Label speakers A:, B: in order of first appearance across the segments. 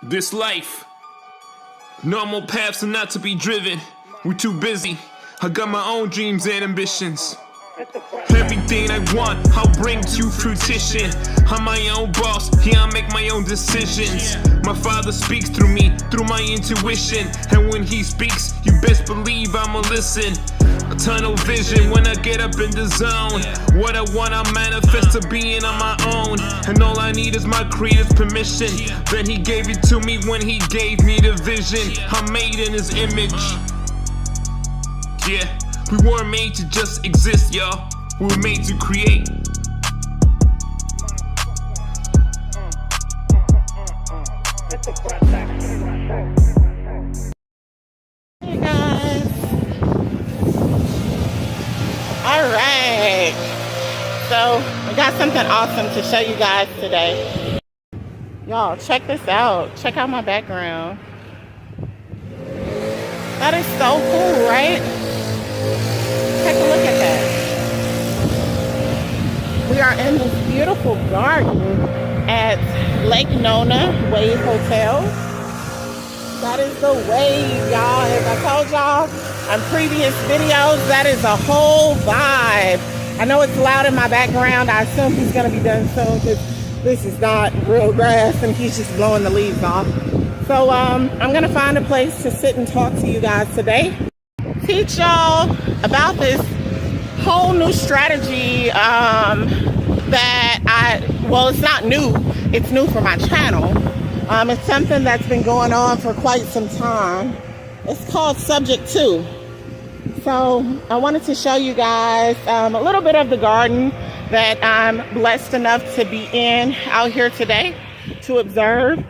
A: This life, normal paths are not to be driven. We're too busy. I got my own dreams and ambitions. Everything I want, I'll bring to fruition. I'm my own boss, yeah, I make my own decisions. My father speaks through me, through my intuition. And when he speaks, you best believe I'ma listen. A tunnel vision when I get up in the zone. What I want, I manifest to being on my own. And all I need is my creator's permission. Then he gave it to me when he gave me the vision. I'm made in his image. Yeah, we weren't made to just exist, y'all. We were made to create.
B: Hey guys. Alright. So, I got something awesome to show you guys today. Y'all, check this out. Check out my background. That is so cool, right? Take a look at that. We are in this beautiful garden at Lake Nona Wave Hotel. That is the wave, y'all. As I told y'all on previous videos, that is a whole vibe. I know it's loud in my background. I assume he's going to be done soon because this is not real grass and he's just blowing the leaves off. So I'm going to find a place to sit and talk to you guys today. Teach y'all about this whole new strategy well, it's not new. It's new for my channel. It's something that's been going on for quite some time. It's called Subject To. So I wanted to show you guys a little bit of the garden that I'm blessed enough to be in out here today to observe.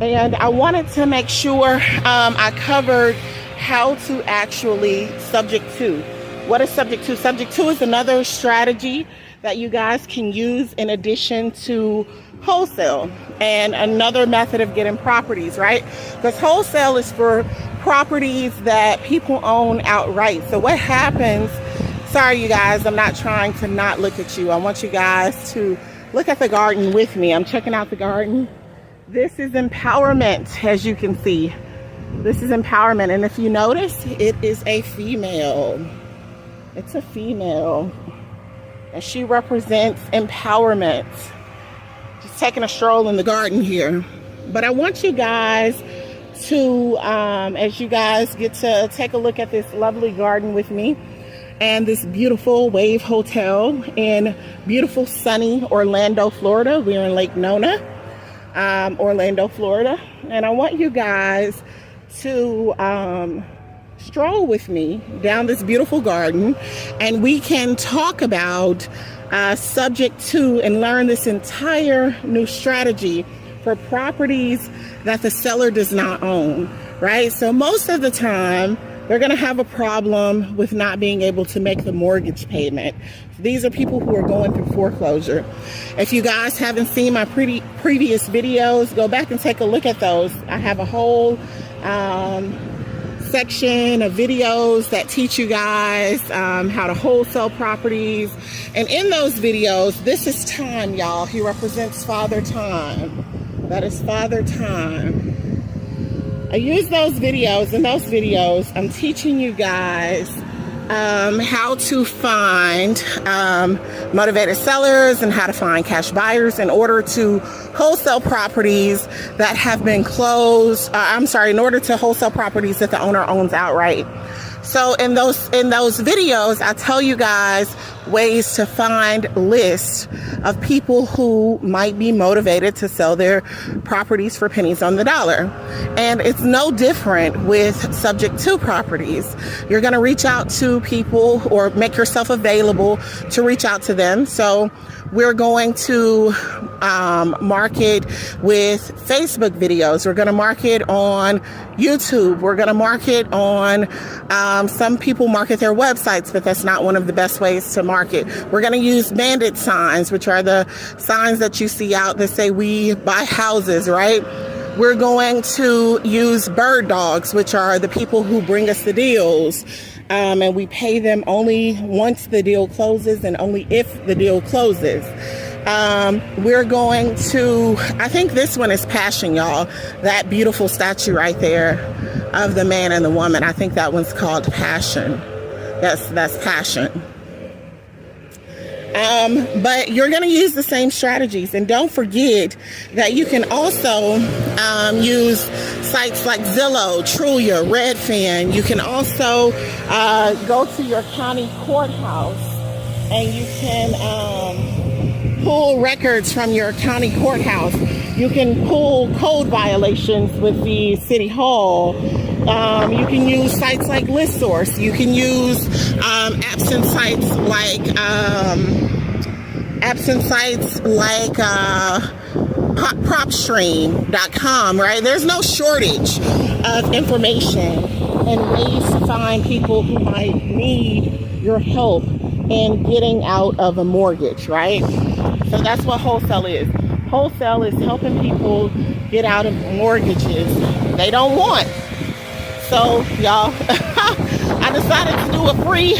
B: And I wanted to make sure I covered how to actually subject to. What is subject to? Subject to is another strategy that you guys can use in addition to wholesale and another method of getting properties, right? Because wholesale is for properties that people own outright. So what happens, sorry you guys, I'm not trying to not look at you. I want you guys to look at the garden with me. I'm checking out the garden. This is empowerment, as you can see. This is empowerment. And if you notice, it is a female. It's a female. And she represents empowerment. Just taking a stroll in the garden here. But I want you guys to, as you guys get to take a look at this lovely garden with me and this beautiful Wave Hotel in beautiful sunny Orlando, Florida. We're in Lake Nona, Orlando, Florida. And I want you guys to stroll with me down this beautiful garden and we can talk about subject to and learn this entire new strategy for properties that the seller does not own, right? So most of the time they're going to have a problem with not being able to make the mortgage payment. These are people who are going through foreclosure. If you guys haven't seen my previous videos, go back and take a look at those. I have a whole section of videos that teach you guys how to wholesale properties. And in those videos, this is Time, y'all. He represents Father Time. That is Father Time. I use those videos. In those videos, I'm teaching you guys how to find motivated sellers and how to find cash buyers in order to wholesale properties that have been closed. In order to wholesale properties that the owner owns outright. So in those videos, I tell you guys ways to find lists of people who might be motivated to sell their properties for pennies on the dollar. And it's no different with subject to properties. You're going to reach out to people or make yourself available to reach out to them. So we're going to market with Facebook videos. We're going to market on YouTube. We're going to market on, some people market their websites, but that's not one of the best ways to market. We're going to use bandit signs, which are the signs that you see out that say we buy houses, right? We're going to use bird dogs, which are the people who bring us the deals. And we pay them only once the deal closes and only if the deal closes. We're going to, I think this one is Passion, y'all. That beautiful statue right there of the man and the woman. I think that one's called Passion. Yes, that's Passion. But you're going to use the same strategies. And don't forget that you can also use sites like Zillow, Trulia, Redfin. You can also go to your county courthouse and you can pull records from your county courthouse. You can pull code violations with the city hall. You can use sites like ListSource. You can use absent sites like PropStream.com, right? There's no shortage of information and ways to find people who might need your help in getting out of a mortgage, right? So that's what wholesale is. Wholesale is helping people get out of mortgages they don't want. So, y'all, I decided to do a free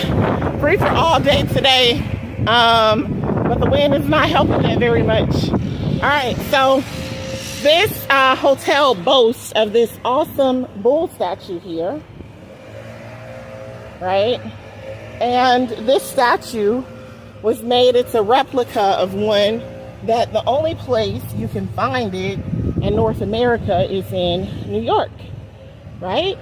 B: for all day today. But the wind is not helping that very much. All right, so this hotel boasts of this awesome bull statue here, right? And this statue was made, it's a replica of one that the only place you can find it in North America is in New York, right?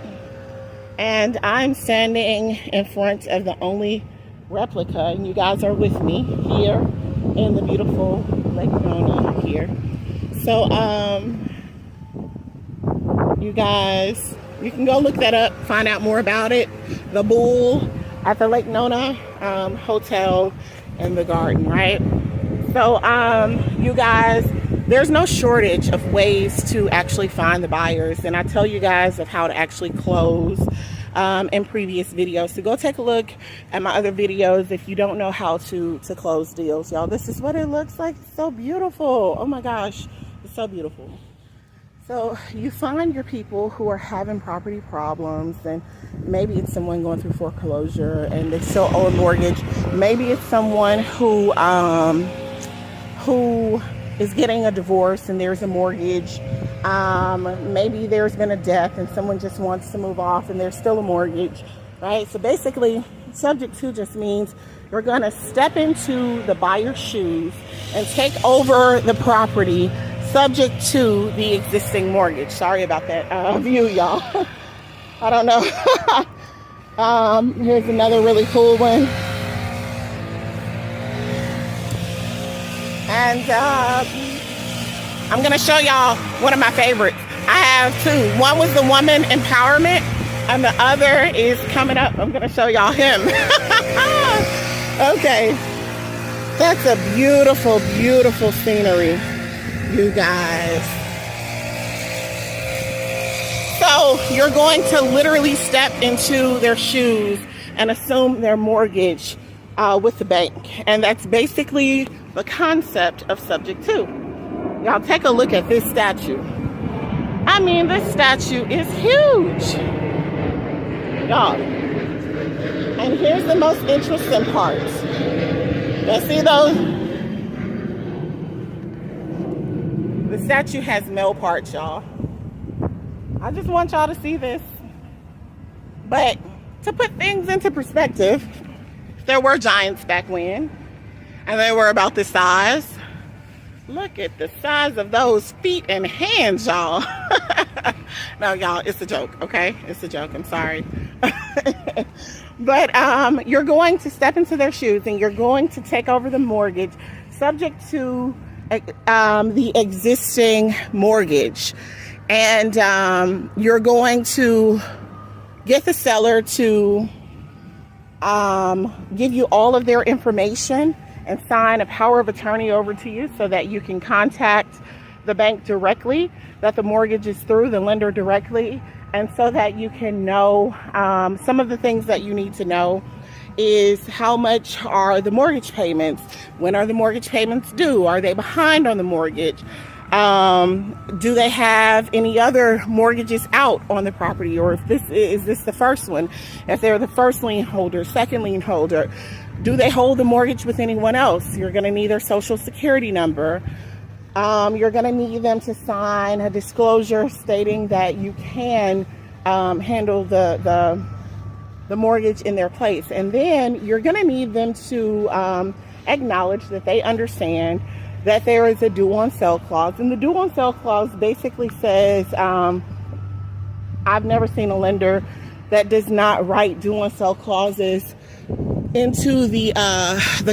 B: And I'm standing in front of the only replica, and you guys are with me here in the beautiful Lake Nona here. So you guys, you can go look that up, find out more about it. The bull at the Lake Nona Hotel in the garden, right? So you guys, there's no shortage of ways to actually find the buyers, and I tell you guys of how to actually close in previous videos. So go take a look at my other videos if you don't know how to close deals, y'all. This is what it looks like. It's so beautiful. Oh my gosh, it's so beautiful. So you find your people who are having property problems, and maybe it's someone going through foreclosure and they still owe a mortgage. Maybe it's someone who is getting a divorce and there's a mortgage. Maybe there's been a death and someone just wants to move off and there's still a mortgage, right? So basically, subject to just means you're going to step into the buyer's shoes and take over the property subject to the existing mortgage. Sorry about that view, y'all. I don't know. Here's another really cool one. And I'm going to show y'all one of my favorites. I have two. One was the woman empowerment, and the other is coming up. I'm going to show y'all him. Okay. That's a beautiful, beautiful scenery, you guys. So you're going to literally step into their shoes and assume their mortgage with the bank. And that's basically the concept of subject to. Y'all take a look at this statue. I mean, this statue is huge, y'all. And here's the most interesting part. You see those? The statue has male parts, y'all. I just want y'all to see this. But to put things into perspective, there were giants back when, and they were about this size. Look at the size of those feet and hands, y'all. No, y'all, it's a joke, okay? It's a joke, I'm sorry. But you're going to step into their shoes and you're going to take over the mortgage subject to the existing mortgage. And you're going to get the seller to give you all of their information and sign a power of attorney over to you so that you can contact the bank directly, that the mortgage is through, the lender directly, and so that you can know some of the things that you need to know is how much are the mortgage payments? When are the mortgage payments due? Are they behind on the mortgage? Do they have any other mortgages out on the property, or if this is this the first one? If they're the first lien holder, second lien holder, Do they hold the mortgage with anyone else? You're going to need their social security number. You're going to need them to sign a disclosure stating that you can handle the mortgage in their place. And then you're going to need them to acknowledge that they understand that there is a due on sale clause. And the due on sale clause basically says, I've never seen a lender that does not write due on sale clauses into the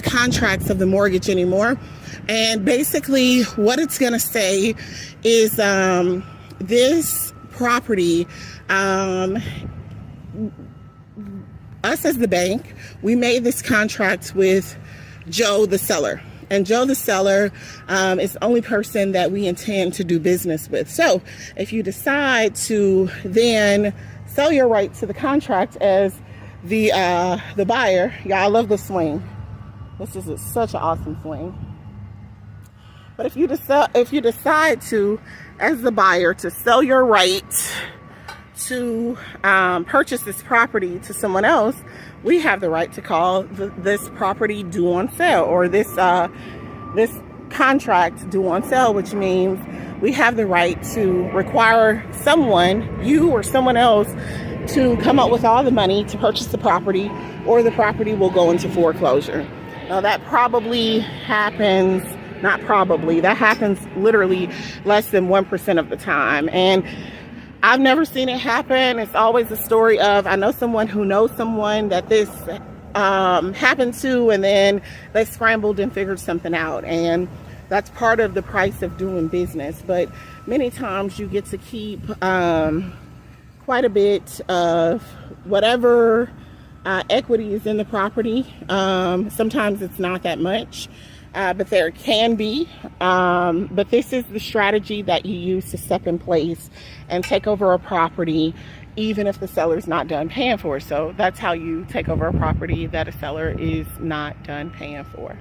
B: contracts of the mortgage anymore. And basically what it's going to say is this property, us as the bank, we made this contract with Joe the seller. And Joe the seller is the only person that we intend to do business with. So if you decide to then sell your right to the contract as the buyer, yeah, I love the swing. This is such an awesome swing. But if you decide to, as the buyer, to sell your right to purchase this property to someone else, we have the right to call this property due on sale, or this contract due on sale, which means we have the right to require someone, you or someone else, to come up with all the money to purchase the property, or the property will go into foreclosure. Now that probably happens, not probably, that happens literally less than 1% of the time. And I've never seen it happen. It's always a story of, I know someone who knows someone that this happened to, and then they scrambled and figured something out. And that's part of the price of doing business. But many times you get to keep quite a bit of whatever equity is in the property. Sometimes it's not that much, but there can be. But this is the strategy that you use to step in place and take over a property, even if the seller's not done paying for it. So that's how you take over a property that a seller is not done paying for.